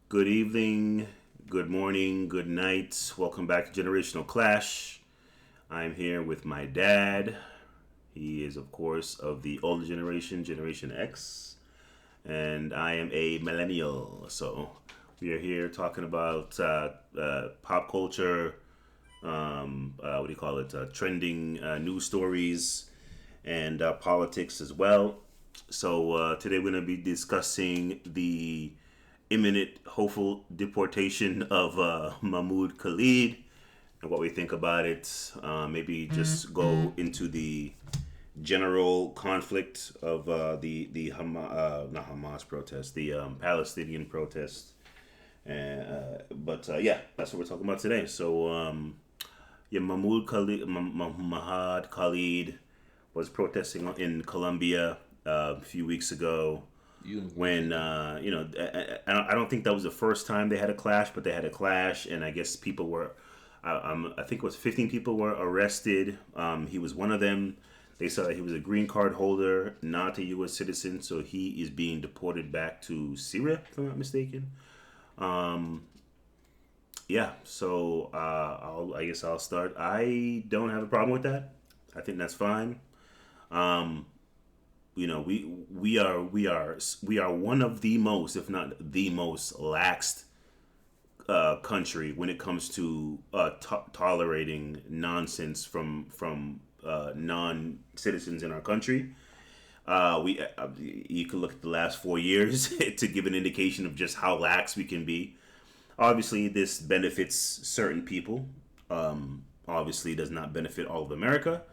Good evening, good morning, good night. Welcome back to Generational Clash. I'm here with my dad. He is, of course, of the older generation, Generation X, and I am a millennial. So we are here talking about pop culture, what do you call it, trending news stories, and politics as well. So today we're going to be discussing the imminent, hopeful deportation of Mahmoud Khalil and what we think about it. Maybe just go into the general conflict of not Hamas protest, the Palestinian protest. But that's what we're talking about today. So Mahmoud Khalid, Mahmoud Khalid was protesting in Colombia a few weeks ago when I don't think that was the first time they had a clash, but they had a clash, and I guess people were, I think it was 15 people were arrested. He was one of them. They said that he was a green card holder, not a U.S. citizen, so he is being deported back to Syria, if I'm not mistaken. Yeah, so I guess I'll start. I don't have a problem with that. I think that's fine. Um, we are one of the most, if not the most, laxed country when it comes to tolerating nonsense from non citizens in our country. We You can look at the last 4 years to give an indication of just how lax we can be. Obviously, this benefits certain people. Obviously, does not benefit all of America.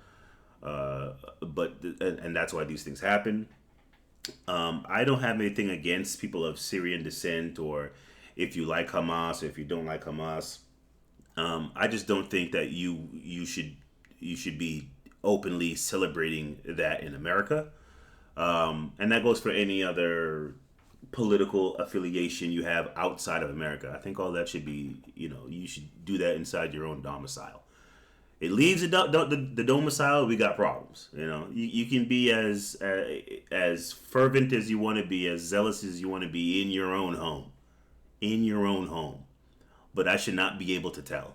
And that's why these things happen. I don't have anything against people of Syrian descent, or if you like Hamas or if you don't like Hamas. I just don't think that you should be openly celebrating that in America. And that goes for any other political affiliation you have outside of America. I think all that should be, you should do that inside your own domicile. It leaves the domicile, we got problems. You can be as fervent as you want to be, as zealous as you want to be in your own home. But I should not be able to tell.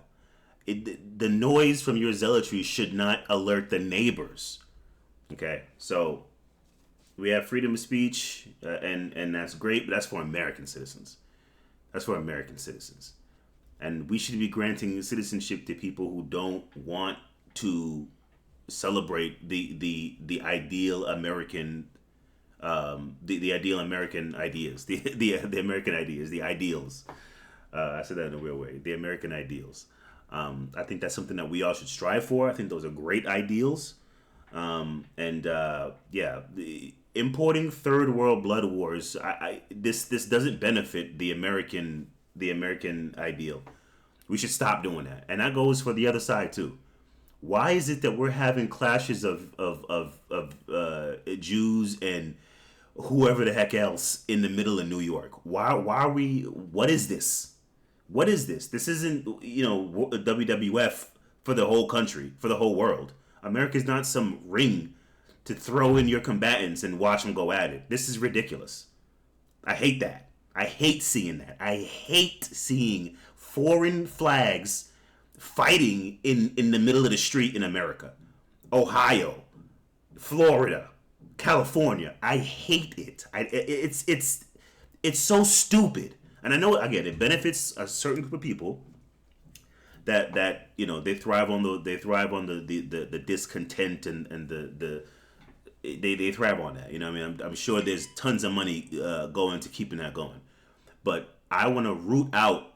The noise from your zealotry should not alert the neighbors. Okay, so we have freedom of speech, and that's great, but that's for American citizens. That's for American citizens. And we should be granting citizenship to people who don't want to celebrate the ideal American the ideal American ideas, the American ideas, the ideals. I said that in a real way. The American ideals. I think that's something that we all should strive for. I think those are great ideals. Importing third world blood wars. This doesn't benefit the American ideal. We should stop doing that, and that goes for the other side too. Why is it that we're having clashes of Jews and whoever the heck else in the middle of New York? Why are we? What is this? What is this? This isn't WWF for the whole country, for the whole world. America's not some ring to throw in your combatants and watch them go at it. This is ridiculous. I hate that. I hate seeing that. I hate seeing foreign flags fighting in the middle of the street in America. Ohio, Florida, California. I hate it. It's so stupid. And I know, again, it benefits a certain group of people that they thrive on the discontent and they thrive on that. I mean, I'm sure there's tons of money going to keeping that going. But I want to root out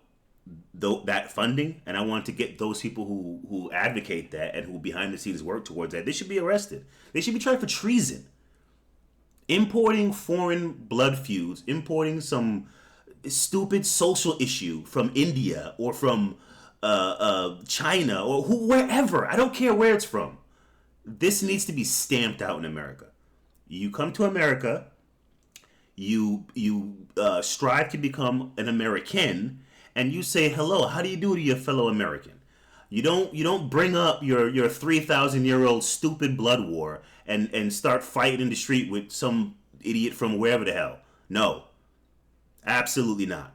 that funding, and I want to get those people who advocate that and who behind the scenes work towards that. They should be arrested. They should be tried for treason. Importing foreign blood feuds, importing some stupid social issue from India or from China or wherever. I don't care where it's from. This needs to be stamped out in America. You come to America, you strive to become an American, and you say hello. How do you do to your fellow American? You don't bring up your 3,000-year-old stupid blood war and start fighting in the street with some idiot from wherever the hell. No, absolutely not.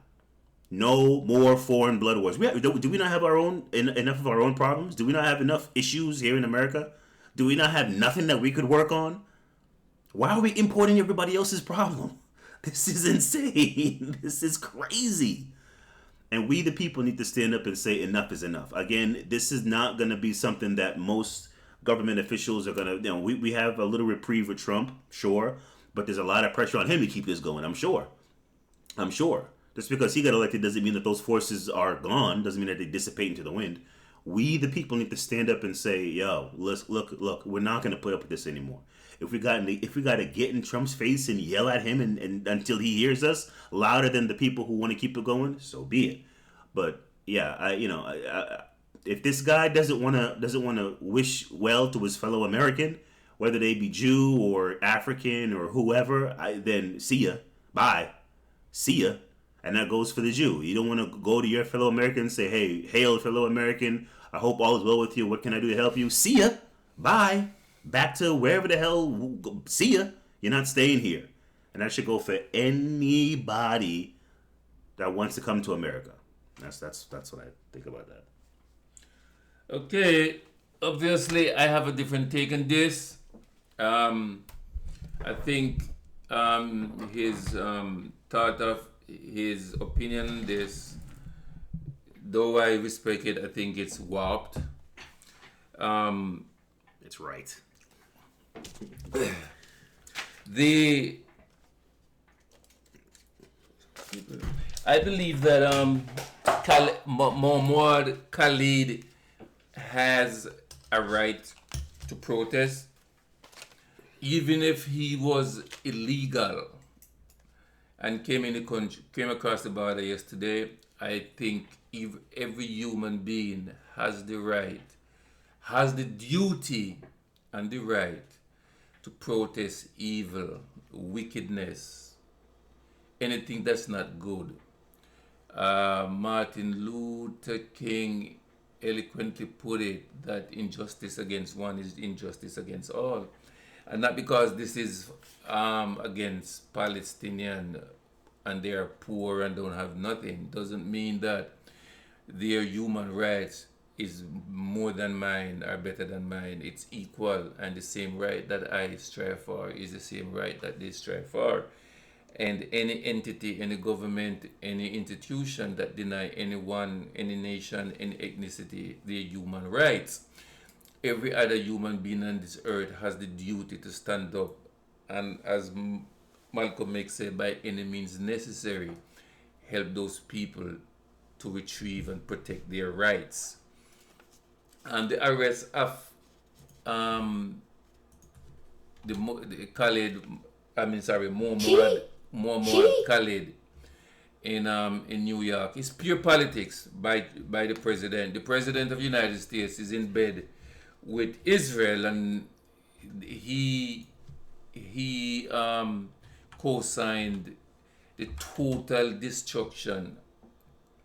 No more foreign blood wars. Do we not have our own enough of our own problems? Do we not have enough issues here in America? Do we not have nothing that we could work on? Why are we importing everybody else's problem? This is insane. This is crazy. And we, the people, need to stand up and say enough is enough. Again, this is not going to be something that most government officials are going to, we have a little reprieve with Trump, sure, but there's a lot of pressure on him to keep this going, I'm sure. I'm sure. Just because he got elected doesn't mean that those forces are gone, doesn't mean that they dissipate into the wind. We, the people, need to stand up and say, yo, let's look, we're not going to put up with this anymore. If we got to get in Trump's face and yell at him and until he hears us louder than the people who want to keep it going, so be it. But yeah, if this guy doesn't want to wish well to his fellow American, whether they be Jew or African or whoever, then see ya, bye, see ya. And that goes for the Jew. You don't want to go to your fellow American and say, hey, hail fellow American, I hope all is well with you. What can I do to help you? See ya, bye. Back to wherever the hell, see ya. You're not staying here. And that should go for anybody that wants to come to America. That's what I think about that. Okay, obviously I have a different take on this. I think his thought of his opinion on this, though I respect it, I think it's warped. It's right. I believe that Mahmoud Khalil has a right to protest, even if he was illegal and came across the border yesterday. I think every human being has the right, has the duty and the right to protest evil, wickedness, anything that's not good. Martin Luther King eloquently put it that injustice against one is injustice against all. And not because this is against Palestinian and they are poor and don't have nothing, doesn't mean that their human rights is more than mine or better than mine. It's equal, and the same right that I strive for is the same right that they strive for. And any entity, any government, any institution that deny anyone, any nation, any ethnicity their human rights, every other human being on this earth has the duty to stand up and, as Malcolm X said, by any means necessary, help those people to retrieve and protect their rights. And the arrest of Muhammad Khalil in New York is pure politics by the president. The president of the United States is in bed with Israel, and he co-signed the total destruction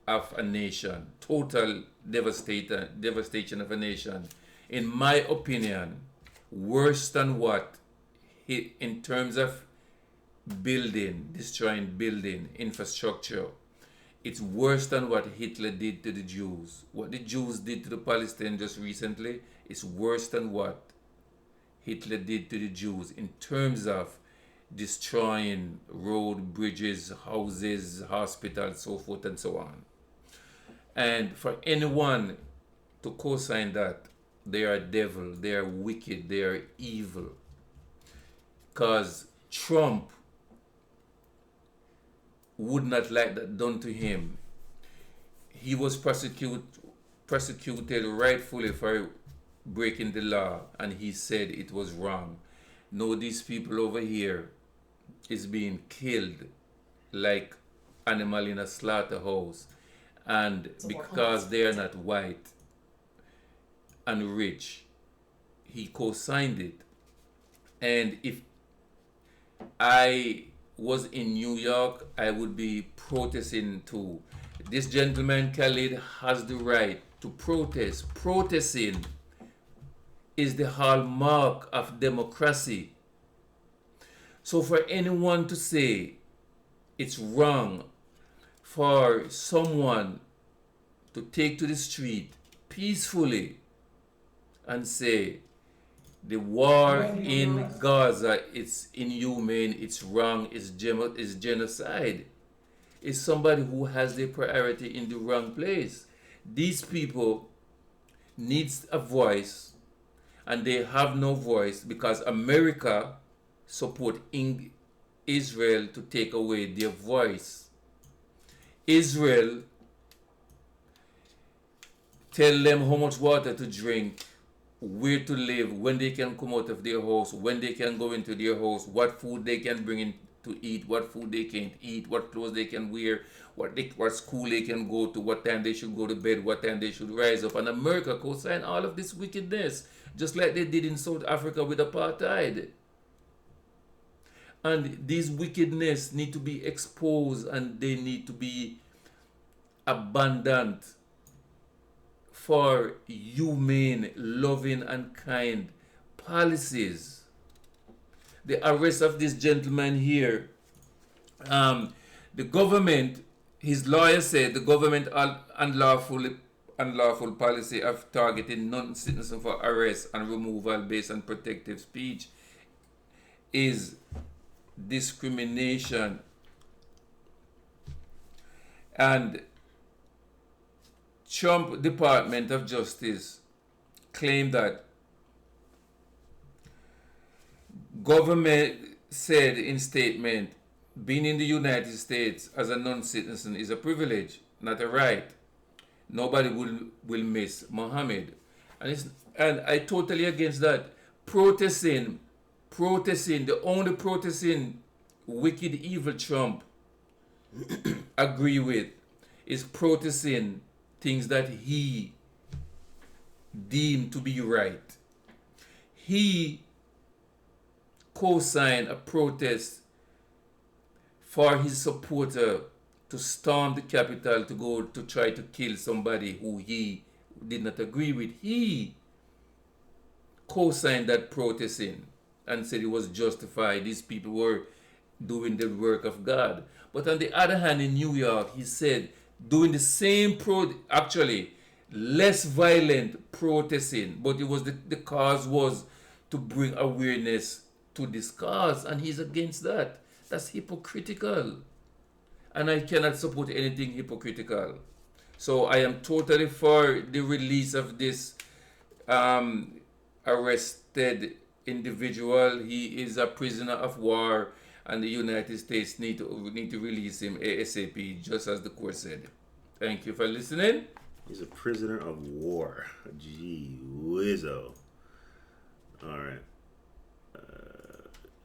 of a nation, total devastation of a nation. In my opinion, worse than what in terms of destroying building, infrastructure, it's worse than what Hitler did to the Jews. What the Jews did to the Palestinians just recently is worse than what Hitler did to the Jews in terms of destroying road, bridges, houses, hospitals, so forth and so on. And for anyone to co-sign that, they are devil, they are wicked, they are evil. Because Trump would not like that done to him. He was prosecuted rightfully for breaking the law, and he said it was wrong. No, these people over here is being killed like animal in a slaughterhouse, and because they are not white and rich, he co-signed it. And if I was in New York, I would be protesting too. This gentleman Khalid has the right to protest. Protesting is the hallmark of democracy. So for anyone to say it's wrong for someone to take to the street peacefully and say the war in Gaza, it's inhumane, it's wrong, it's genocide. Is somebody who has their priority in the wrong place. These people needs a voice, and they have no voice because America support Israel to take away their voice. Israel tell them how much water to drink, where to live, when they can come out of their house, when they can go into their house, what food they can bring in to eat, what food they can't eat, what clothes they can wear, what school they can go to, what time they should go to bed, what time they should rise up. And America co-signed all of this wickedness, just like they did in South Africa with apartheid. And these wickedness need to be exposed, and they need to be abundant for humane, loving, and kind policies. The arrest of this gentleman here, the government, his lawyer said the government unlawful policy of targeting non-citizens for arrest and removal based on protective speech is discrimination. And Trump Department of Justice claimed that government said in statement, being in the United States as a non-citizen is a privilege, not a right. Nobody will miss Muhammad. And I totally against that. Protesting, the only protesting wicked evil Trump agree with is protesting things that he deemed to be right. He co-signed a protest for his supporter to storm the Capitol to go to try to kill somebody who he did not agree with. He co-signed that protesting and said it was justified. These people were doing the work of God. But on the other hand, in New York, he said doing the same actually less violent protesting, but it was the cause was to bring awareness to this cause, and he's against that. That's hypocritical, and I cannot support anything hypocritical. So I am totally for the release of this arrested individual. He is a prisoner of war, and the United States need to release him ASAP, just as the court said. Thank you for listening. He's a prisoner of war. Gee whizzo. All right.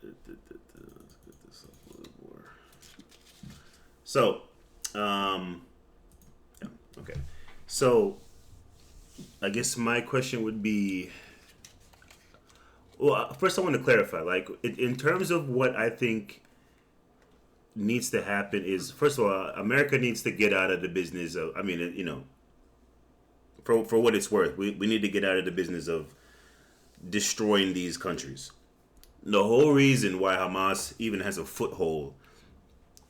Let's get this up a little more. So, yeah, okay. So, I guess my question would be, well, first I want to clarify, like, in terms of what I think needs to happen is, first of all, America needs to get out of the business of, I mean, you know, for what it's worth, we need to get out of the business of destroying these countries. The whole reason why Hamas even has a foothold,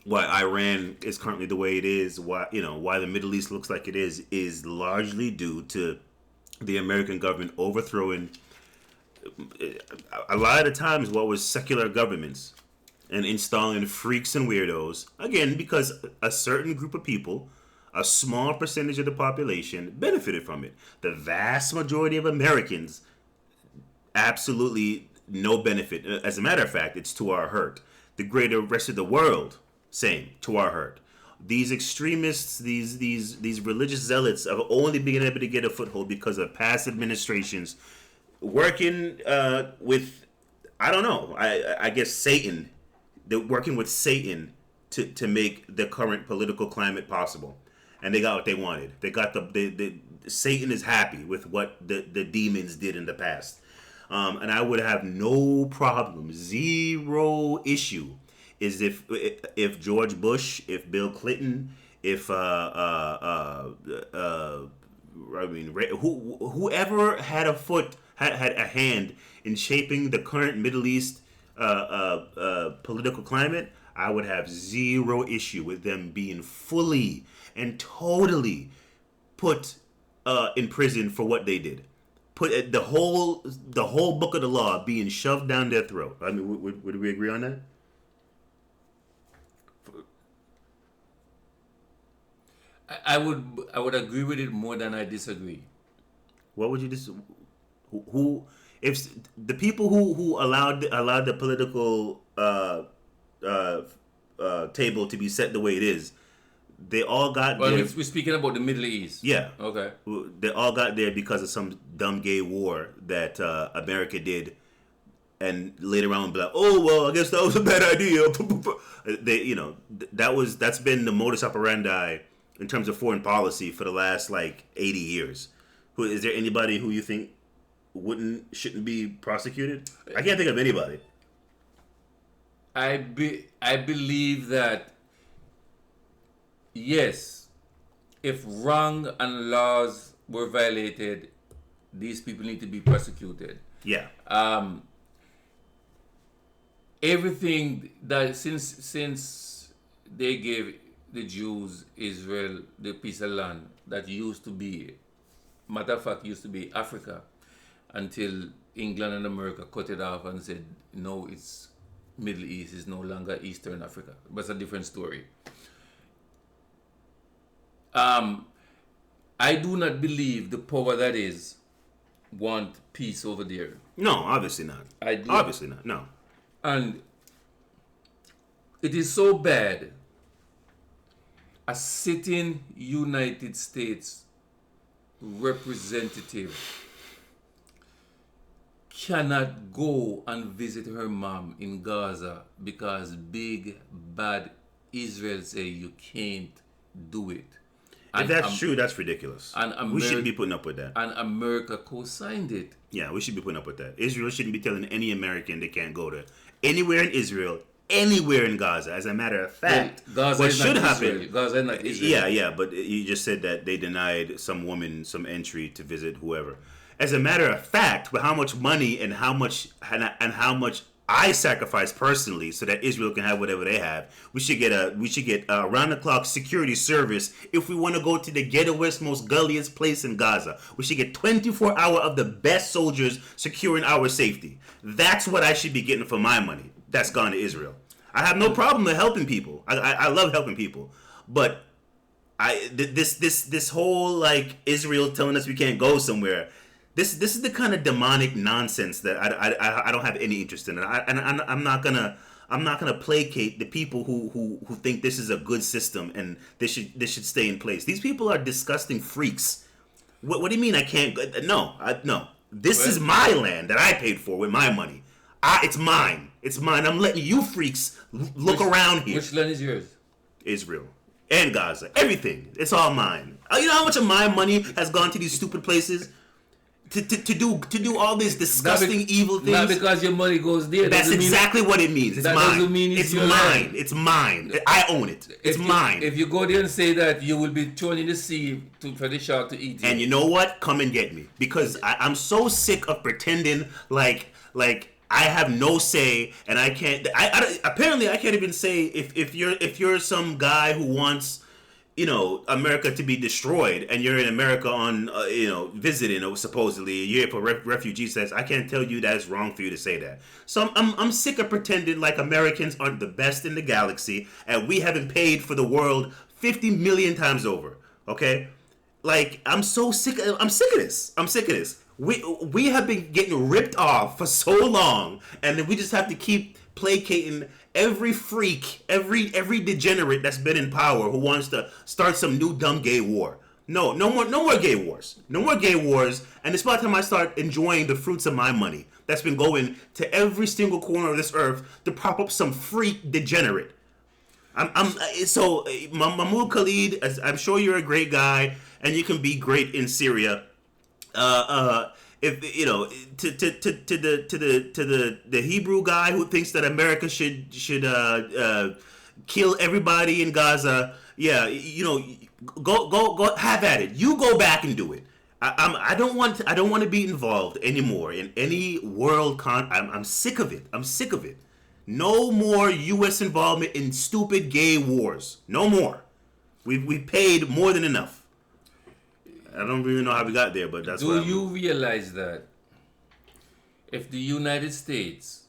why Iran is currently the way it is, why the Middle East looks like it is largely due to the American government overthrowing a lot of the times what was secular governments and installing freaks and weirdos, again, because a certain group of people, a small percentage of the population, benefited from it. The vast majority of Americans, absolutely no benefit. As a matter of fact, it's to our hurt. The greater rest of the world, same, to our hurt. These extremists, these religious zealots have only been able to get a foothold because of past administrations working with, I don't know, I guess Satan. They're working with Satan to make the current political climate possible. And they got what they wanted. They got the Satan is happy with what the demons did in the past. And I would have no problem, zero issue, is if George Bush, if Bill Clinton, if whoever had a hand in shaping the current Middle East political climate, I would have zero issue with them being fully and totally put in prison for what they did. Put the whole book of the law being shoved down their throat. I mean, would we agree on that? I would agree with it more than I disagree. What would you who if the people who allowed the political table to be set the way it is, they all got Well, there. we're speaking about the Middle East. Yeah, Okay. they all got there because of some dumb gay war that America did, and later on be like, oh well, I guess that was a bad idea. That's been the modus operandi in terms of foreign policy for the last like 80 years. Who is there anybody who you think shouldn't be prosecuted? I can't think of anybody. I believe that yes, if wrong and laws were violated, these people need to be prosecuted. Yeah. Everything that since they gave the Jews Israel the piece of land that used to be, matter of fact, used to be Africa, until England and America cut it off and said no, it's Middle East, is no longer Eastern Africa. But it's a different story. I do not believe the power that is want peace over there. No, obviously not. I do. Obviously not. No. And it is so bad. A sitting United States representative cannot go and visit her mom in Gaza because big bad Israel say you can't do it. If that's true, that's ridiculous. And we shouldn't be putting up with that. And America co-signed it. Yeah, we should be putting up with that. Israel shouldn't be telling any American they can't go to anywhere in Israel, anywhere in Gaza. As a matter of fact, Gaza what is should not happen? Israel. Gaza is not Israel. Yeah, but you just said that they denied some woman some entry to visit whoever. As a matter of fact, with how much money and how much I sacrifice personally so that Israel can have whatever they have, we should get a round the clock security service if we want to go to the ghettoest, most gulliest place in Gaza. We should get 24 hour of the best soldiers securing our safety. That's what I should be getting for my money. That's gone to Israel. I have no problem with helping people. I love helping people, but this whole like Israel telling us we can't go somewhere. This is the kind of demonic nonsense that I don't have any interest in, and I'm not gonna placate the people who think this is a good system and this should stay in place. These people are disgusting freaks. What do you mean I can't? No. This is my land that I paid for with my money. It's mine. It's mine. I'm letting you freaks look around here. Which land is yours? Israel and Gaza, everything. It's all mine. You know how much of my money has gone to these stupid places? To do all these disgusting evil things. Not because your money goes there. That's exactly what it means. It's that mine. doesn't mean it's your mine. land. It's mine. I own it. It's mine. If you go there and say that, you will be thrown in the sea for the shark to eat you. And you know what? Come and get me, because I'm so sick of pretending like I have no say and I can't. Apparently I can't even say if you're some guy who wants, America to be destroyed, and you're in America on, visiting, or supposedly you're here for refugee status. I can't tell you that it's wrong for you to say that. So I'm sick of pretending like Americans aren't the best in the galaxy, and we haven't paid for the world 50 million times over. Okay, like I'm sick of this. I'm sick of this. We have been getting ripped off for so long, and then we just have to keep placating every freak, every degenerate that's been in power who wants to start some new dumb gay war. No more gay wars. No more gay wars. And it's about time I start enjoying the fruits of my money that's been going to every single corner of this earth to prop up some freak degenerate. So Mahmoud Khalil, I'm sure you're a great guy and you can be great in Syria. If the Hebrew guy who thinks that America should kill everybody in Gaza, go have at it. You go back and do it. I don't want to be involved anymore in any world I'm sick of it. I'm sick of it. No more U.S. involvement in stupid gay wars. No more. We paid more than enough. I don't really know how we got there, but that's Do what you realize that if the United States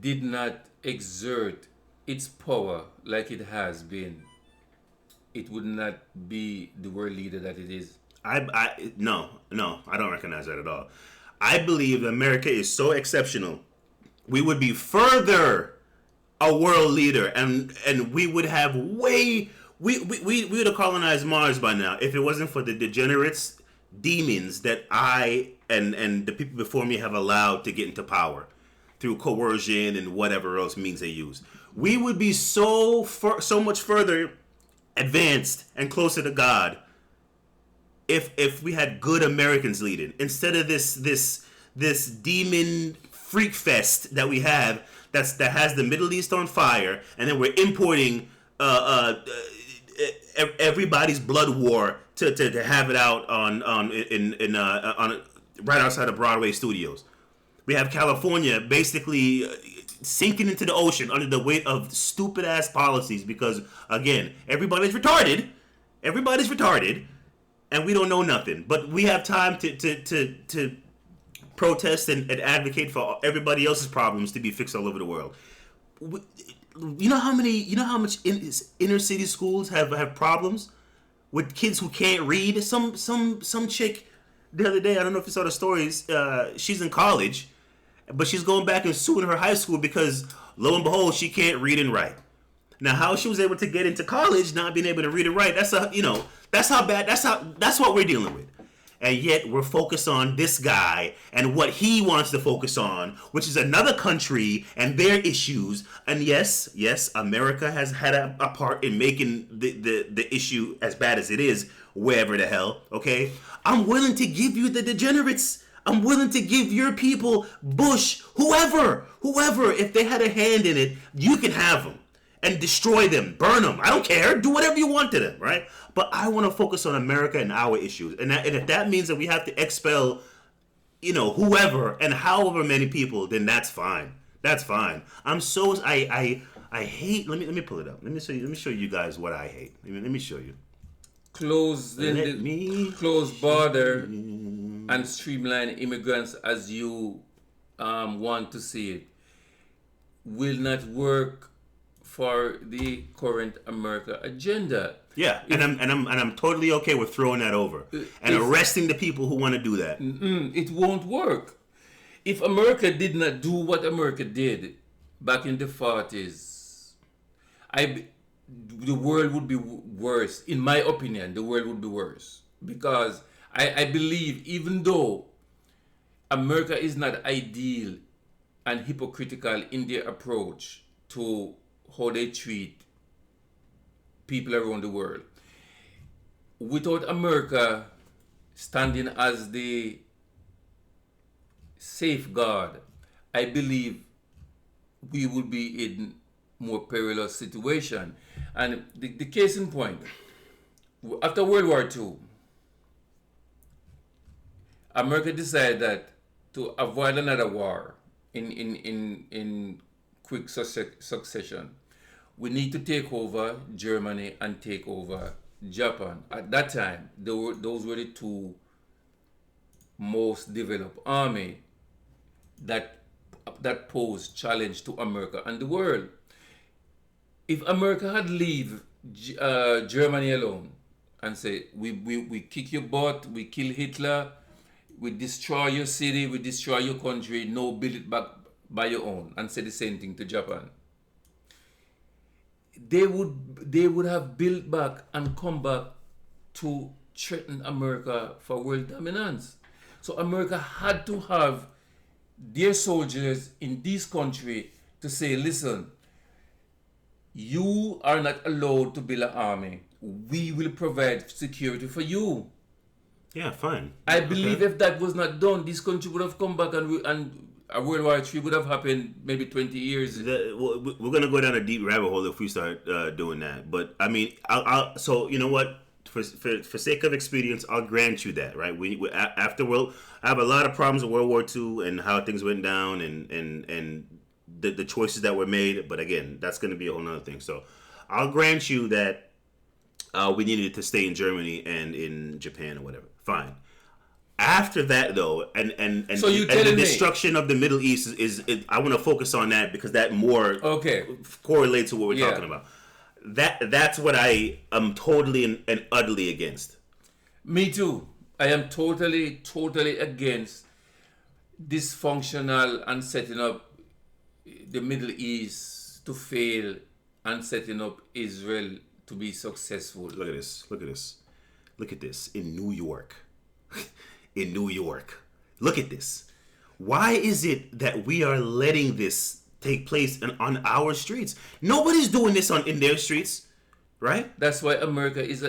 did not exert its power like it has been, it would not be the world leader that it is? No, I don't recognize that at all. I believe America is so exceptional. We would be further a world leader, and we would have we would have colonized Mars by now if it wasn't for the degenerates, demons that I and the people before me have allowed to get into power through coercion and whatever else means they use. We would be so much further advanced and closer to God if we had good Americans leading instead of this demon freak fest that we have that has the Middle East on fire, and then we're importing everybody's blood war to have it out on right outside of Broadway studios. We have California basically sinking into the ocean under the weight of stupid ass policies because again everybody's retarded, and we don't know nothing. But we have time to protest and advocate for everybody else's problems to be fixed all over the world. You know how much inner city schools have problems with kids who can't read. Some chick the other day, I don't know if you saw the stories. She's in college, but she's going back and suing her high school because lo and behold, she can't read and write. Now, how she was able to get into college not being able to read and write, that's how bad. That's what we're dealing with. And yet we're focused on this guy and what he wants to focus on, which is another country and their issues. And yes, America has had a part in making the issue as bad as it is, wherever the hell, okay? I'm willing to give you the degenerates. I'm willing to give your people, Bush, whoever, if they had a hand in it, you can have them. And destroy them, burn them. I don't care. Do whatever you want to them, right? But I want to focus on America and our issues. And if that means that we have to expel, whoever and however many people, then that's fine. That's fine. I hate. Let me pull it up. Let me show you guys what I hate. Let me show you. Close border and streamline immigrants as you want to see it will not work for the current America agenda. Yeah, and I'm totally okay with throwing that over and arresting the people who want to do that. It won't work. If America did not do what America did back in the 40s, the world would be worse. In my opinion, the world would be worse because I believe even though America is not ideal and hypocritical in their approach to how they treat people around the world. Without America standing as the safeguard, I believe we would be in more perilous situation. And the case in point, after World War II, America decided that to avoid another war in quick succession, we need to take over Germany and take over Japan. At that time, those were the two most developed army that posed challenge to America and the world. If America had leave Germany alone and say, we kick your butt, we kill Hitler, we destroy your city, we destroy your country, no, build it back by your own, and say the same thing to Japan, they would have built back and come back to threaten America for world dominance. So America had to have their soldiers in this country to say, listen, you are not allowed to build an army. We will provide security for you. Yeah, fine. I believe if that was not done, this country would have come back and a World War III would have happened maybe 20 years. We're going to go down a deep rabbit hole if we start doing that. But, I mean, so you know what? for sake of expedience, I'll grant you that, right? After World, I have a lot of problems with World War II and how things went down and the choices that were made. But again, that's going to be a whole nother thing. So I'll grant you that we needed to stay in Germany and in Japan or whatever. Fine. After that, though, and So you and telling the me- destruction of the Middle East is I want to focus on that because that more Okay. correlates to what we're Yeah. talking about. That's what I am totally and utterly against. Me too. I am totally against dysfunctional and setting up the Middle East to fail and setting up Israel to be successful. Look at this. Look at this. Look at this. In New York. In New York. Look at this. Why is it that we are letting this take place on our streets? Nobody's doing this in their streets, right? That's why America is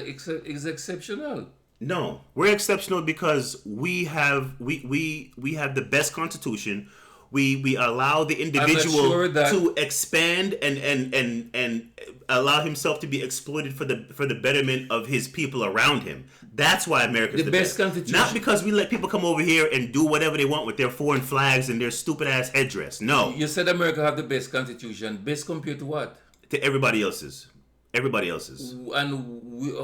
exceptional. No, we're exceptional because we have the best constitution. We allow the individual sure that- to expand and allow himself to be exploited for the betterment of his people around him. That's why America's the best. constitution. Not because we let people come over here and do whatever they want with their foreign flags and their stupid ass headdress. No, You said America have the best constitution. Best compared to what? to everybody else's. Everybody else's. And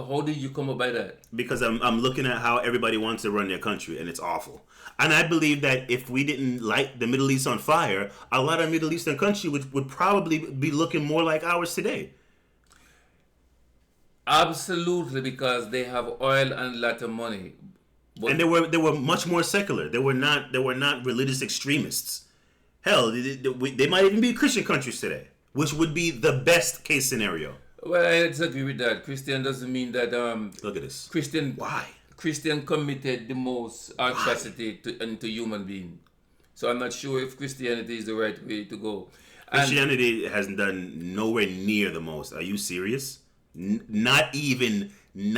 how did you come up by that? Because I'm looking at how everybody wants to run their country, and it's awful. And I believe that if we didn't light the Middle East on fire, a lot of Middle Eastern countries would probably be looking more like ours today. Absolutely, because they have oil and a lot of money. But And they were much more secular. They were not religious extremists. Hell, they might even be Christian countries today, which would be the best case scenario. well, I disagree with that. Christian doesn't mean that Look at this. Christian Why? Christian committed the most atrocity into human being. So I'm not sure if Christianity is the right way to go. And Christianity has done nowhere near the most. Are you serious? Not even. We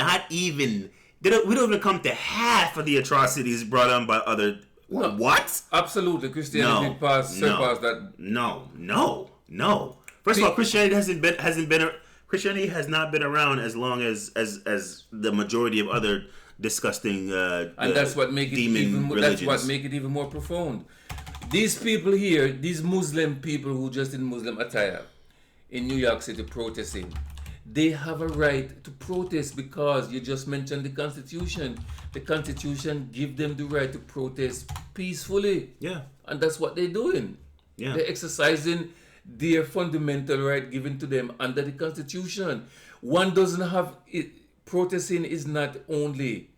don't even come to half of the atrocities brought on by other. No. What? absolutely, Christianity surpassed that. No. First of all, Christianity has not been around as long as the majority of other disgusting And that's what make it even more profound. These people here, these Muslim people who just in Muslim attire in New York City protesting, they have a right to protest because you just mentioned the Constitution. The Constitution gives them the right to protest peacefully. Yeah. And that's what they're doing. Yeah. They're exercising their fundamental right given to them under the Constitution. One doesn't have it. Protesting is not only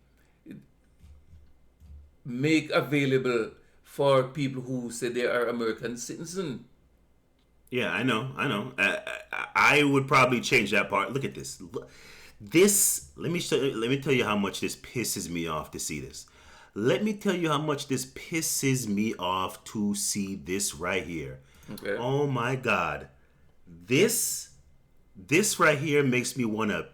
make available for people who say they are American citizens. Yeah, I know. I would probably change that part. Look at this. This. Let me tell you how much this pisses me off to see this. Let me tell you how much this pisses me off to see this right here. Okay. Oh my God. This right here makes me want to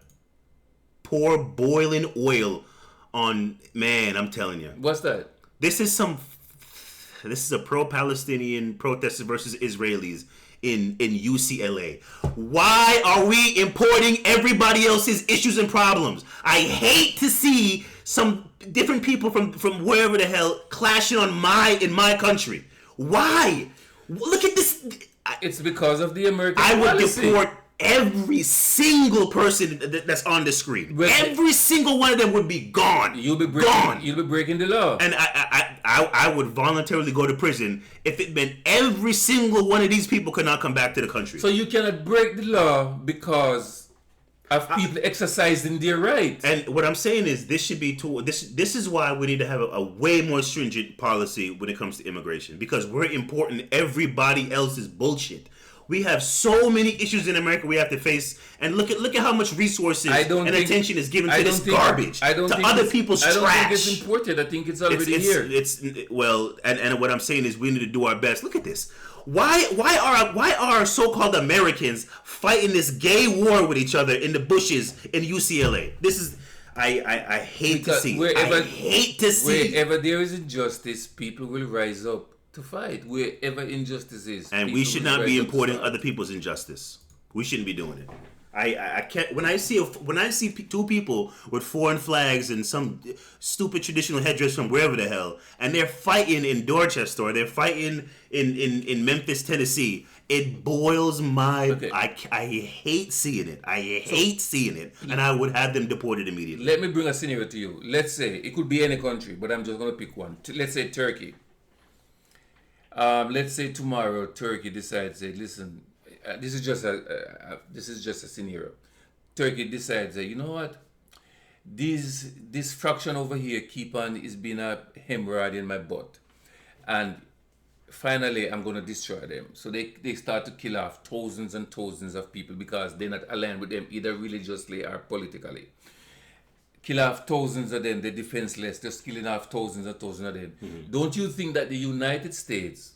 pour boiling oil on. Man, I'm telling you. What's that? This is a pro-Palestinian protesters versus Israelis in UCLA. Why are we importing everybody else's issues and problems? I hate to see some different people from wherever the hell clashing in my country. Why? Look at this. It's because of the American I would policy. deport every single person that's on the screen. Well, every single one of them would be gone. You'll be breaking the law. And I would voluntarily go to prison if it meant every single one of these people could not come back to the country. So you cannot break the law because of people exercising their right. And what I'm saying is this should be this is why we need to have a way more stringent policy when it comes to immigration, because we're importing everybody else's bullshit. We have so many issues in America we have to face, and look at how much resources and attention is given to this garbage, to other people's trash. I don't think it's imported. I think it's already here. And what I'm saying is we need to do our best. Look at this. Why are so-called Americans fighting this gay war with each other in the bushes in UCLA? This is I hate to see. I hate to see. Wherever there is injustice, people will rise up to fight. Wherever injustice is, and we should not be importing other people's injustice. We shouldn't be doing it. I can't when I see two people with foreign flags and some stupid traditional headdress from wherever the hell, and they're fighting in Dorchester or they're fighting in Memphis, Tennessee. It boils my. Okay. I hate seeing it. I hate seeing it, and I would have them deported immediately. Let me bring a scenario to you. Let's say it could be any country, but I'm just gonna pick one. Let's say Turkey. Let's say tomorrow Turkey decides, say, listen, this is just a scenario. Turkey decides that, you know what, this fraction over here keep on is being a hemorrhoid in my butt, and finally I'm gonna destroy them. So they start to kill off thousands and thousands of people because they're not aligned with them either religiously or politically. Kill off thousands of them, they're defenseless, just killing off thousands and thousands of them. Mm-hmm. Don't you think that the United States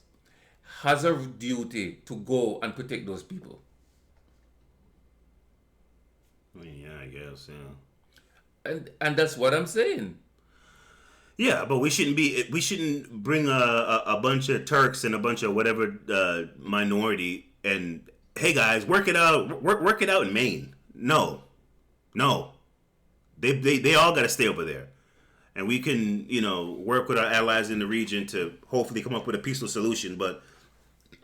has a duty to go and protect those people? Yeah, I guess, yeah. And that's what I'm saying. Yeah, but we shouldn't bring a bunch of Turks and a bunch of whatever minority and hey guys, work it out in Maine. No. They all got to stay over there, and we can work with our allies in the region to hopefully come up with a peaceful solution. But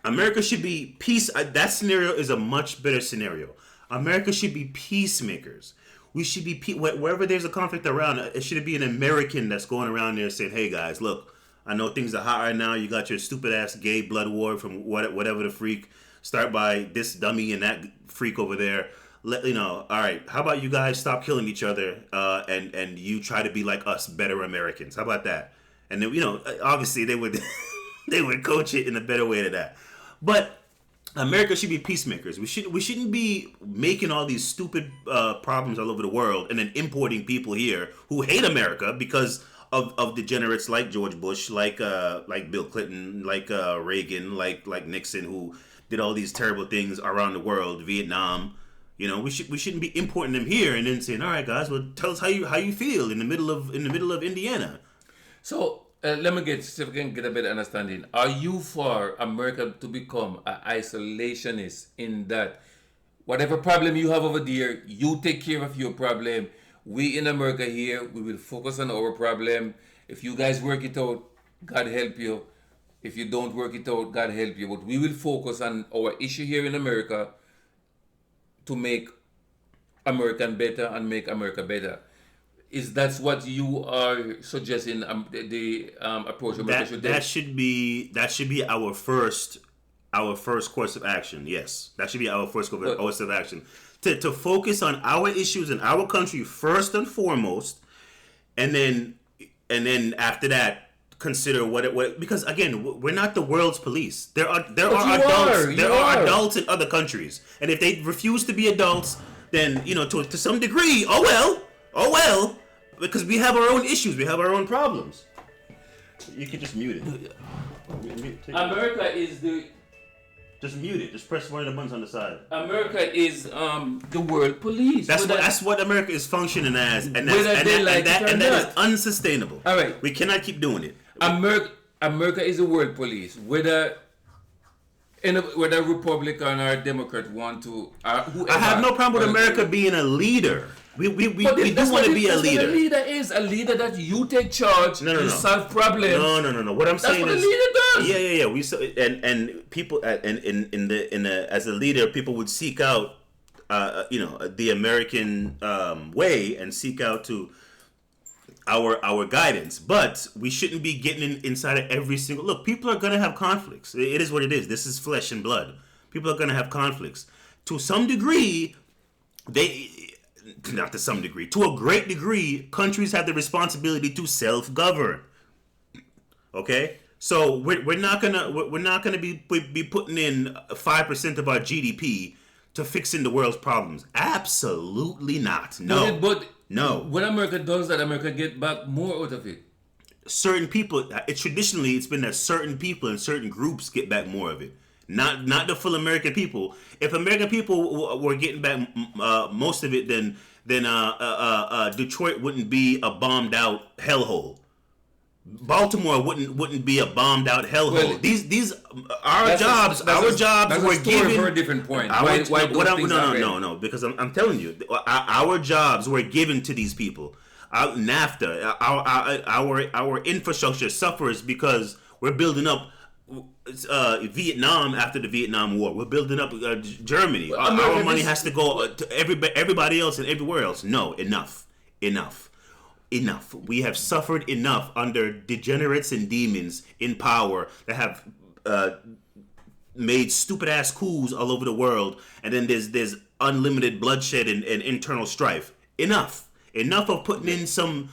America should be peace. That scenario is a much better scenario. America should be peacemakers. We should be wherever there's a conflict around. It should be an American that's going around there saying, "Hey guys, look, I know things are hot right now. You got your stupid ass gay blood war from whatever the freak. Start by this dummy and that freak over there. All right. How about you guys stop killing each other and you try to be like us, better Americans? How about that?" And then obviously they would they would coach it in a better way to that. But America should be peacemakers. We shouldn't be making all these stupid problems all over the world and then importing people here who hate America because of degenerates like George Bush, like Bill Clinton, like Reagan, like Nixon, who did all these terrible things around the world, Vietnam. We shouldn't be importing them here and then saying, "All right, guys, well, tell us how you feel in the middle of Indiana." So let me see if we can get a better understanding. Are you for America to become an isolationist in that whatever problem you have over there, you take care of your problem? We in America here, we will focus on our problem. If you guys work it out, God help you. If you don't work it out, God help you. But we will focus on our issue here in America to make America better and make America better. Is that what you are suggesting? The approach America should take? That should be our first course of action. Yes, that should be our first course of action. To focus on our issues in our country first and foremost, and then after that consider what because again we're not the world's police. There are adults in other countries, and if they refuse to be adults, then to some degree, oh well, because we have our own issues, we have our own problems. You can just mute it. America is the. Just mute it. Just press one of the buttons on the side. America is the world police. That's what America is functioning as, and that is unsustainable. All right, we cannot keep doing it. America is the world police. Whether Republican or Democrat want to, whoever, I have no problem with America being a leader. We do want to be a leader. What a leader is a leader that you take charge. You solve problems. No. What I'm saying is, that's what a leader does. Yeah. And people as a leader, people would seek out, the American way and seek out to our guidance. But we shouldn't be getting inside of every single. Look, people are gonna have conflicts. It is what it is. This is flesh and blood. People are gonna have conflicts to some degree. Not to some degree, to a great degree, countries have the responsibility to self-govern. Okay, so we're not gonna be putting in 5% of our GDP to fixing the world's problems. Absolutely not. No. But no. When America does that, America get back more out of it. Certain people. It's been that certain people and certain groups get back more of it. Not the full American people. If American people were getting back most of it, then Detroit wouldn't be a bombed out hellhole. Baltimore wouldn't be a bombed out hellhole. Well, These our jobs that's were a story given. for a different point. Our, Why no, those things happen? no, because I'm telling you, our jobs were given to these people. NAFTA, our infrastructure suffers because we're building up Vietnam after the Vietnam War. We're building up Germany. Our money has to go to everybody else and everywhere else. No, enough. We have suffered enough under degenerates and demons in power that have made stupid ass coups all over the world, and then there's unlimited bloodshed and internal strife. Enough of putting in some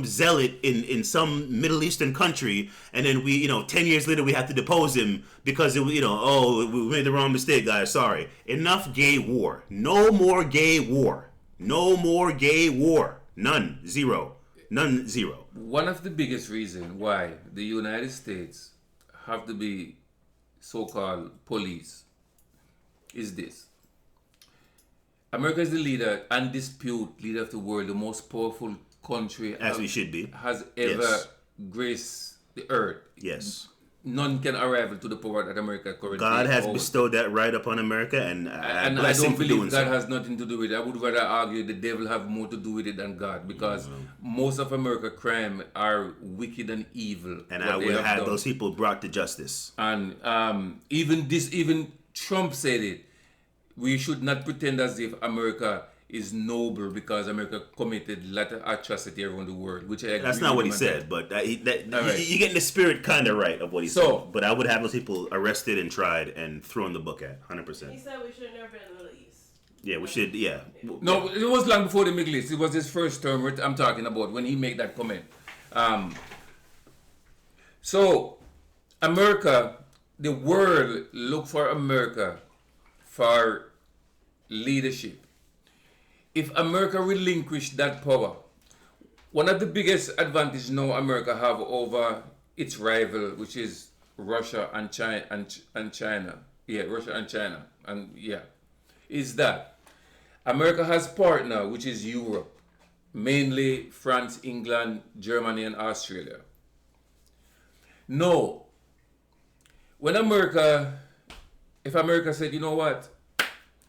zealot in some Middle Eastern country, and then 10 years later we have to depose him because we made the wrong mistake, guys. Sorry. Enough gay war. No more gay war. No more gay war. None. Zero. One of the biggest reasons why the United States have to be so-called police is this. America is the leader, undisputed leader of the world, the most powerful country as we should be, has ever graced the earth. Yes. None can arrive to the power that America currently God has holds. bestowed that right upon America, and I bless him don't for believe doing God so. has nothing to do with it. I would rather argue the devil have more to do with it than God, because most of America crime are wicked and evil. And I would have those people brought to justice. And even Trump said it. We should not pretend as if America is noble because America committed a lot of atrocity around the world, which I agree. That's not what he said, but you're getting the spirit kind of right of what he said. But I would have those people arrested and tried and thrown the book at 100%. He said we should never be in the Middle East. Yeah, we should. Yeah. No, it was long before the Middle East. It was his first term. I'm talking about when he made that comment. So, America, the world look for America for leadership. If America relinquished that power, one of the biggest advantages now America have over its rival, which is Russia and China, Russia and China, is that America has partner, which is Europe, mainly France, England, Germany, and Australia. No, if America said, you know what,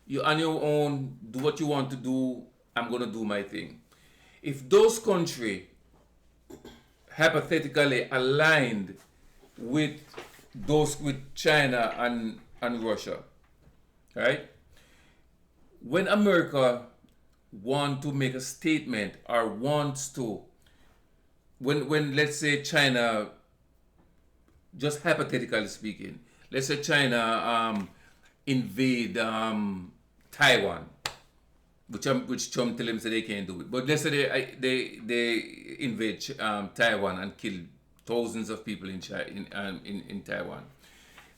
you on your own, do what you want to do, I'm going to do my thing. If those countries hypothetically aligned with China and Russia, right? When America want to make a statement or wants to, when let's say China, just hypothetically speaking, let's say China invade Taiwan, which Trump tell them say they can't do it. But let's say they invade Taiwan and kill thousands of people in Taiwan.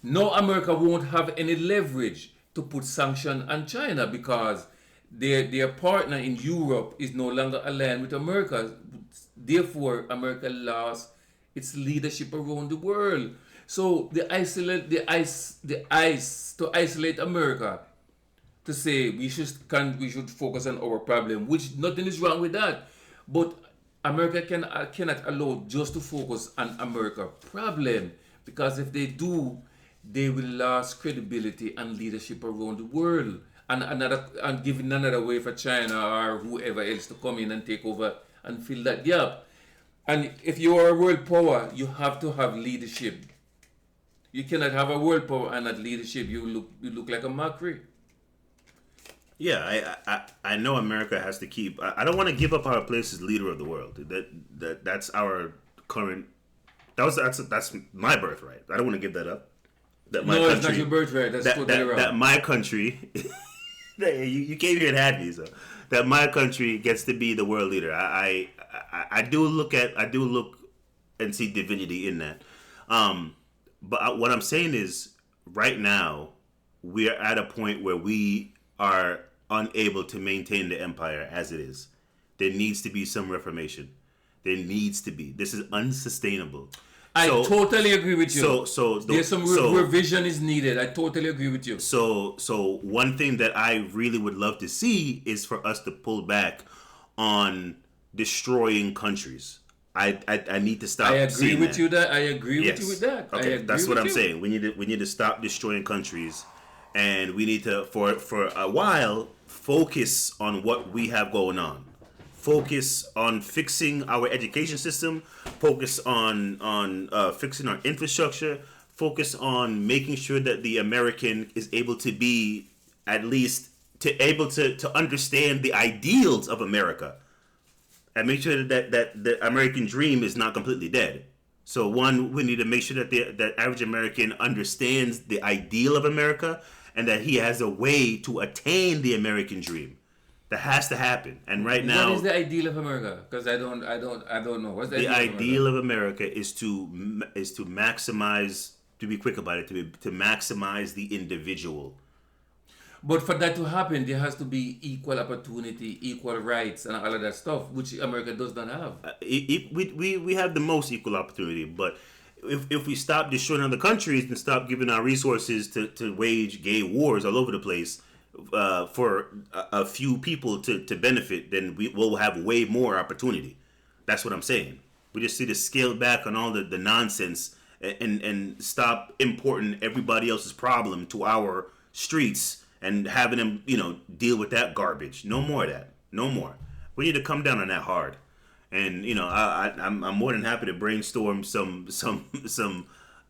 No, America won't have any leverage to put sanction on China because their partner in Europe is no longer aligned with America. Therefore, America lost its leadership around the world. So to isolate America, to say we should focus on our problem, which nothing is wrong with that, but America cannot allow just to focus on America problem, because if they do, they will lose credibility and leadership around the world, and giving another way for China or whoever else to come in and take over and fill that gap. And if you are a world power, you have to have leadership. You cannot have a world power and not leadership. You look like a mockery. Yeah, I know America has to keep. I don't want to give up our place as leader of the world. That's our current. That's my birthright. I don't want to give that up. It's not your birthright. That's totally wrong. That my country. You came here and had me, so that my country gets to be the world leader. I do look and see divinity in that. But what I'm saying is, right now, we are at a point where we are unable to maintain the empire as it is. There needs to be some reformation. There needs to be. This is unsustainable. I totally agree with you. There's some revision is needed. I totally agree with you. So one thing that I really would love to see is for us to pull back on destroying countries. I need to stop. I agree seeing with that. you that I agree with Yes. you with that. I Okay, agree that's what with I'm you. saying. We need to stop destroying countries, and we need to for a while focus on what we have going on. Focus on fixing our education system. Focus on fixing our infrastructure. Focus on making sure that the American is able to be at least to understand the ideals of America, and make sure that the American dream is not completely dead. So one, we need to make sure that that average American understands the ideal of America and that he has a way to attain the American dream. That has to happen. And right What is now, the ideal of America? Because I don't know. What's the the ideal of America? ideal of America is to maximize, to be quick about it, to maximize the individual. But for that to happen, there has to be equal opportunity, equal rights, and all of that stuff, which America does not have. We have the most equal opportunity, but if we stop destroying other countries and stop giving our resources to wage gay wars all over the place for a few people to benefit, then we will have way more opportunity. That's what I'm saying. We just need to scale back on all the nonsense and stop importing everybody else's problem to our streets and having them, deal with that garbage. No more of that. No more. We need to come down on that hard. And I'm more than happy to brainstorm some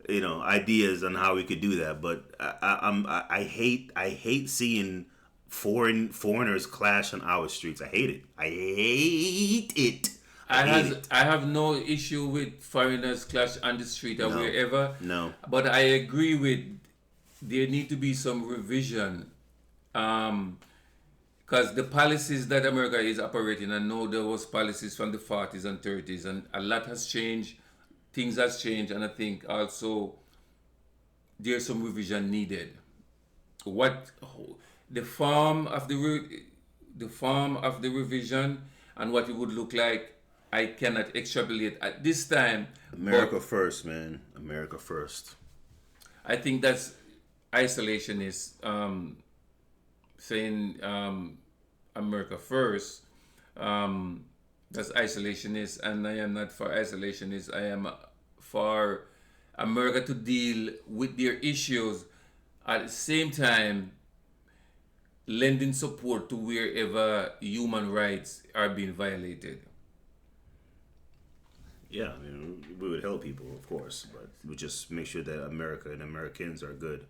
ideas on how we could do that. But I hate seeing foreigners clash on our streets. I hate it. I hate it. I have no issue with foreigners clash on the street or No. wherever. No. But I agree with there need to be some revision. Because the policies that America is operating, I know there was policies from the 40s and 30s, and a lot has changed. Things has changed, and I think also there's some revision needed. What the form of the revision and what it would look like, I cannot extrapolate at this time. America first, man. America first. I think that's isolationist. Saying America first, that's isolationist, and I am not for isolationist. I am for America to deal with their issues at the same time lending support to wherever human rights are being violated. Yeah, we would help people, of course, but we just make sure that America and Americans are good.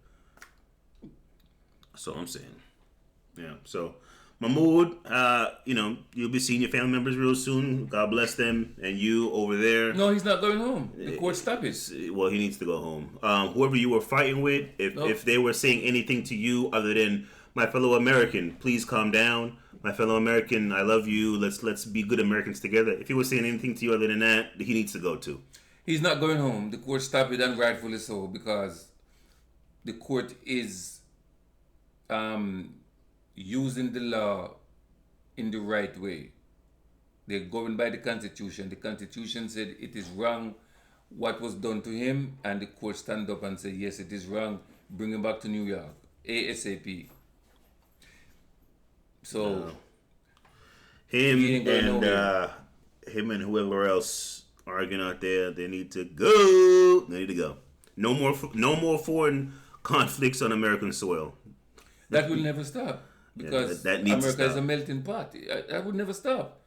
That's all I'm saying. Yeah. So, Mahmoud, you'll be seeing your family members real soon. God bless them, and you over there. No, he's not going home. The court stopped it. Well, he needs to go home. Whoever you were fighting with, if they were saying anything to you other than my fellow American, please calm down. My fellow American, I love you. Let's be good Americans together. If he was saying anything to you other than that, he needs to go too. He's not going home. The court stopped it, and rightfully so, because the court is using the law in the right way. They're going by the Constitution. The Constitution said it is wrong what was done to him, and the court stand up and say, yes, it is wrong. Bring him back to New York, ASAP. So him he ain't going nowhere. him and whoever else arguing out there, they need to go. They need to go. No more foreign conflicts on American soil. That will never stop, because that needs to America is stop. a melting pot. That would never stop.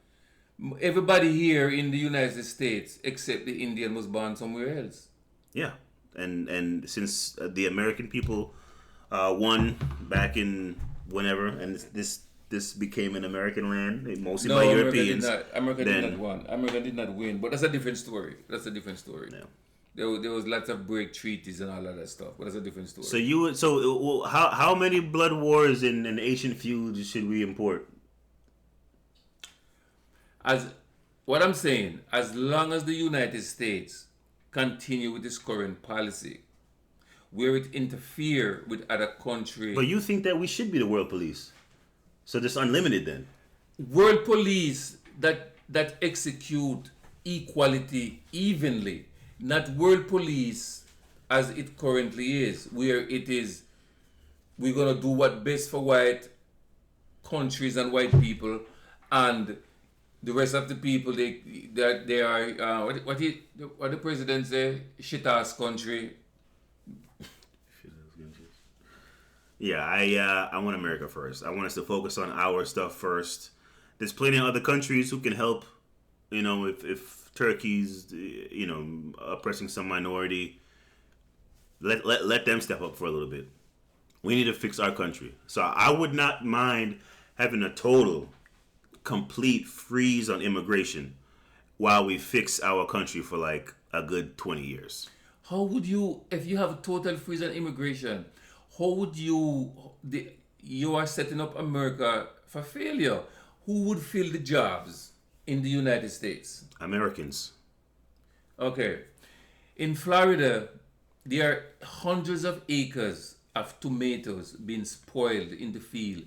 Everybody here in the United States, except the Indian, was born somewhere else. Yeah, and since the American people won back in whenever, and this became an American land, mostly by Europeans. America did not win. America did not win, but that's a different story. Yeah. There was lots of break treaties and all of that stuff, but that's a different story. How many blood wars and Asian feuds should we import? What I'm saying, as long as the United States continue with this current policy, where it interfere with other countries. But you think that we should be the world police? So just unlimited then? World police that execute equality evenly, not world police as it currently is, where it is we're gonna do what best for white countries and white people, and The rest of the people, they are what the president say? Shit ass country. Yeah, I want America first. I want us to focus on our stuff first. There's plenty of other countries who can help. You know, if Turkey's oppressing some minority, let them step up for a little bit. We need to fix our country. So I would not mind having a total, complete freeze on immigration while we fix our country for like a good 20 years. How would you, if you have a total freeze on immigration, how would you are setting up America for failure? Who would fill the jobs in the United States? Americans. Okay. In Florida, there are hundreds of acres of tomatoes being spoiled in the field.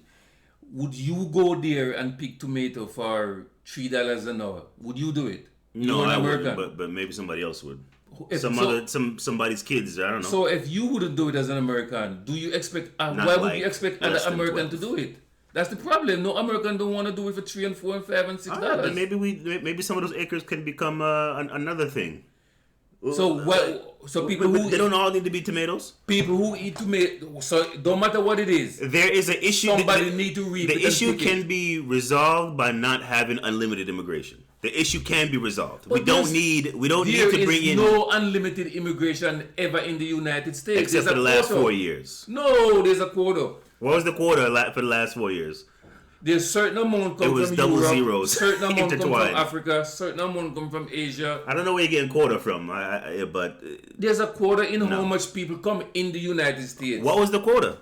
Would you go there and pick tomato for $3 an hour? Would you do it? No, You're an I American. wouldn't, but maybe somebody else would. If- Some so- other somebody's kids. I don't know. So if you wouldn't do it as an American, do you expect? Not Why would like you expect other less than American 12. to do it? That's the problem. No American don't want to do it for $3 and $4 and $5 and $6. All right, then maybe some of those acres can become another thing. So what? So people But who they don't all need to be tomatoes. people who eat tomato. So don't matter what it is. There is an issue. Somebody need to read it The and issue pick it. can be resolved by not having unlimited immigration. The issue can be resolved. But We don't need to bring in no unlimited immigration ever in the United States. except There's for a the last quota. 4 years. No, there's a quota. What was the quota for the last 4 years? There's certain amount come It was from double Europe, zeros certain amount come from intertwined. Africa, certain amount come from Asia. I don't know where you're getting quota from, but There's a quota in how No. much people come in the United States. what was the quota?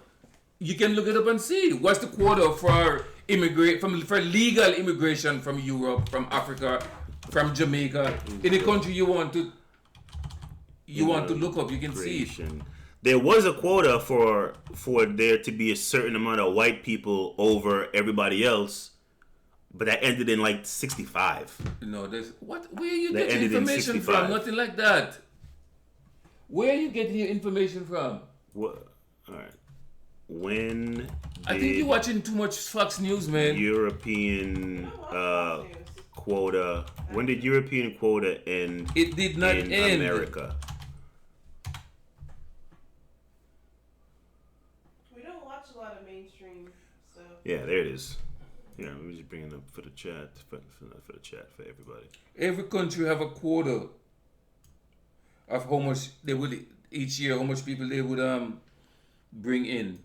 You can look it up and see. What's the quota for for legal immigration from Europe, from Africa, from Jamaica, in the country you want to look up, you can see it. Immigration. There was a quota for there to be a certain amount of white people over everybody else, but that ended in like 65. No, there's what? Where you That get your ended in information 65. from? Nothing like that. Where you getting your information from? What? All right. When I think you're watching too much Fox News, man. European quota? When did European quota end It did not in end. America? We don't watch a lot of mainstream stuff. Yeah, there it is. Yeah, we just bringing up for the chat, for the chat for everybody. Every country have a quota of how much they would each year, how much people they would bring in.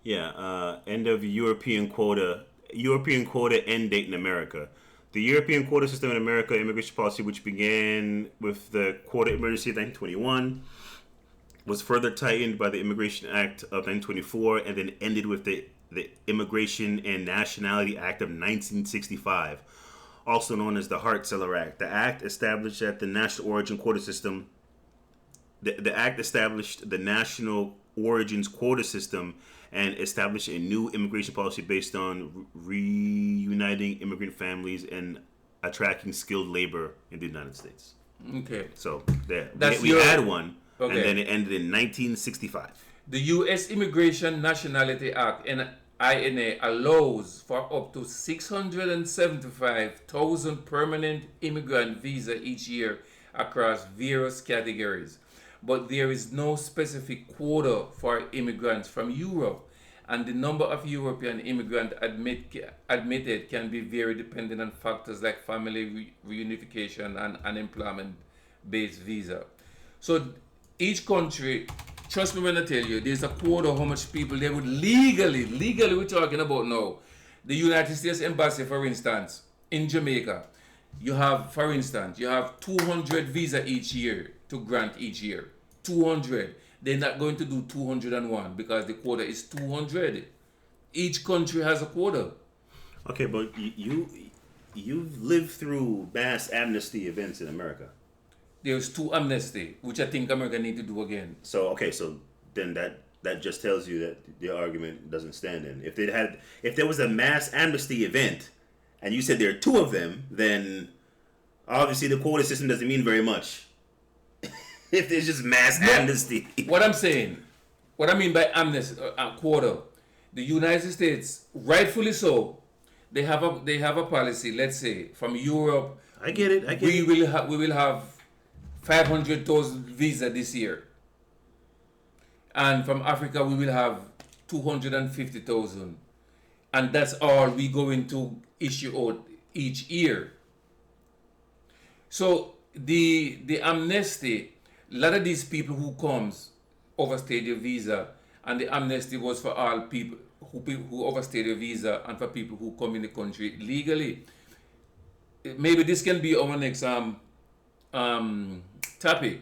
Yeah, end of European quota. European quota end date in America. The European quota system in America, immigration policy, which began with the quota emergency of 1921, was further tightened by the Immigration Act of 1924, and then ended with the Immigration and Nationality Act of 1965, also known as the Hart-Celler Act. The act established that the national origin quota system. The act established the national origins quota system and established a new immigration policy based on reuniting immigrant families and attracting skilled labor in the United States. Okay. So there, That's we your- had one, Okay. and then it ended in 1965. The U.S. Immigration Nationality Act INA allows for up to 675,000 permanent immigrant visa each year across various categories. But there is no specific quota for immigrants from Europe, and the number of European immigrants admitted can be very dependent on factors like family reunification and unemployment-based visa. So each country, trust me when I tell you, there's a quota of how much people they would legally we're talking about now. The United States Embassy, for instance, in Jamaica, you have 200 visa each year to grant each year. 200. They're not going to do 201 because the quota is 200. Each country has a quota. Okay, but you've lived through mass amnesty events in America. There's 2 amnesty, which I think America need to do again. So then that just tells you that the argument doesn't stand in. If there was a mass amnesty event, and you said there are 2 of them, then obviously the quota system doesn't mean very much. if there's just mass amnesty. What I'm saying, what I mean by amnesty, quota, the United States, rightfully so, they have a policy. Let's say from Europe, I get it. I get we it. will have 500,000 visa this year, and from Africa we will have 250,000, and that's all we going to issue out each year. So the amnesty, a lot of these people who comes overstay their visa, and the amnesty was for all people who overstay their visa and for people who come in the country legally. Maybe this can be our next topic.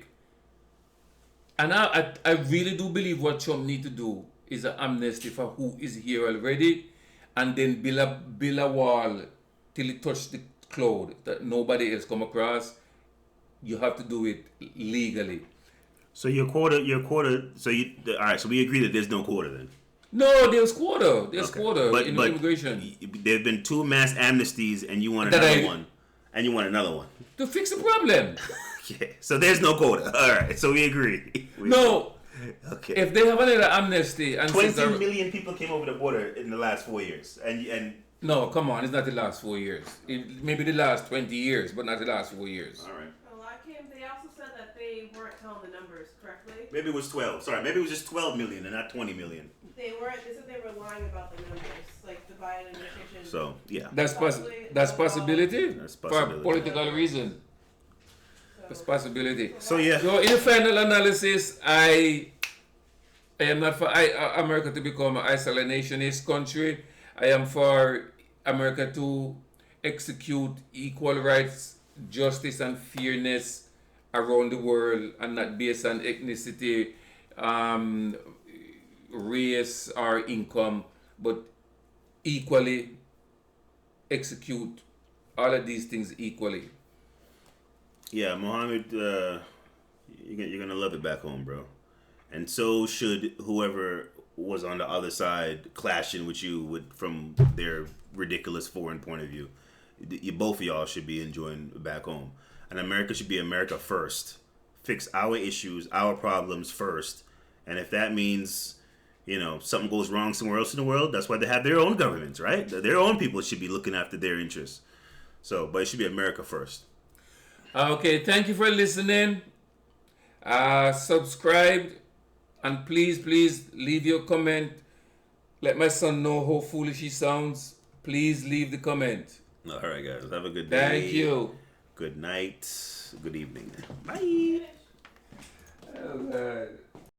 And I really do believe what Trump need to do is an amnesty for who is here already, and then build a wall till it touch the cloud that nobody else come across. You have to do it legally. So your quota. So all right. So we agree that there's no quota then. No, there's quota. There's Okay. quota in immigration. There have been 2 mass amnesties, and you want That another I- one, and you want another one. To fix the problem. Okay. So there's no quota. All right. So we agree. No, Okay. if they have another amnesty and 20 since million people came over the border in the last 4 years, and no, come on, it's not the last 4 years. Maybe the last 20 years, but not the last 4 years. all right. Well, I came. They also said that they weren't telling the numbers correctly. Maybe it was 12. Sorry, maybe it was just 12 million and not 20 million. They weren't. They said they were lying about the numbers, like the Biden administration. So yeah, That's that's possibility. That's For possibility. political reason. That's possibility. So yeah. So in the final analysis, I am not for America to become an isolationist country. I am for America to execute equal rights, justice, and fairness around the world, and not based on ethnicity, race, or income, but equally execute all of these things equally. Yeah, Mohammed, you're gonna love it back home, bro. And so should whoever was on the other side clashing with you from their ridiculous foreign point of view. Both of y'all should be enjoying back home. And America should be America first. Fix our issues, our problems first. And if that means, something goes wrong somewhere else in the world, that's why they have their own governments, right? Their own people should be looking after their interests. So, but it should be America first. Okay, thank you for listening. Subscribe, and please leave your comment. Let my son know how foolish he sounds. Please leave the comment. All right, guys. Have a good day. Thank you. Good night. Good evening. Bye. Oh, God.